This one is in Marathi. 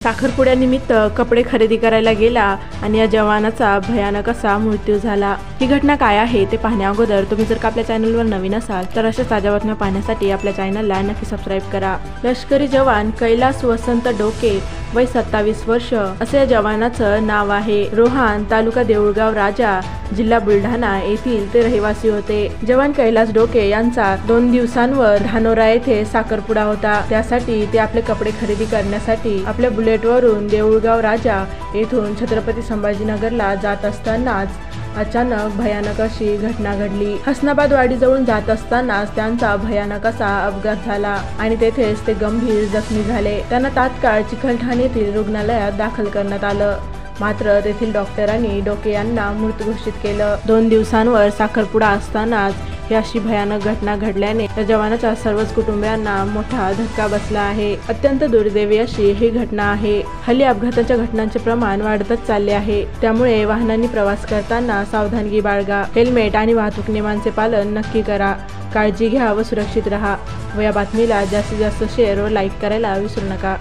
साखरपुड्यानिमित्त कपडे खरेदी करायला गेला आणि या जवानाचा भयानक असा मृत्यू झाला। ही घटना काय आहे ते पाहण्या अगोदर तुम्ही जर का आपल्या चॅनलवर नवीन असाल तर अशा ताज्या बातम्या पाहण्यासाठी आपल्या चॅनलला नक्की सबस्क्राइब करा। लष्करी जवान कैलास वसंत डोके वय 27 वर्ष असे या जवानाचं नाव आहे। रोहान तालुका देऊळगाव राजा जिल्हा बुलढाणा येथील ते रहिवासी होते। जवान कैलास डोके यांचा 2 दिवसांवर धानोरा येथे साखरपुडा होता। त्यासाठी ते आपले कपडे खरेदी करण्यासाठी आपल्या बुलेटवरून देऊळगाव राजा येथून छत्रपती संभाजीनगरला जात असतानाच अचानक भयानक अशी घटना घडली। हसनाबाद वाडीजवळून जात असतानाच त्यांचा भयानक असा अपघात झाला आणि तेथेच ते गंभीर जखमी झाले। त्यांना तात्काळ चिखलठाण येथील रुग्णालयात दाखल करण्यात आलं, मात्र तेथील डॉक्टरांनी डोके यांना मृत घोषित केलं। 2 दिवसांवर साखरपुडा असतानाच ही अशी भयानक घटना घडल्याने त्या जवानाच्या सर्वच कुटुंबियांना मोठा धक्का बसला आहे। अत्यंत दुर्दैवी अशी ही घटना आहे। हल्ली अपघाताच्या घटनांचे प्रमाण वाढतच चालले आहे, त्यामुळे वाहनांनी प्रवास करताना सावधानगी बाळगा, हेल्मेट आणि वाहतूक नियमांचे पालन नक्की करा, काळजी घ्या व सुरक्षित राहा। व या बातमीला जास्तीत जास्त शेअर व लाईक करायला विसरू नका।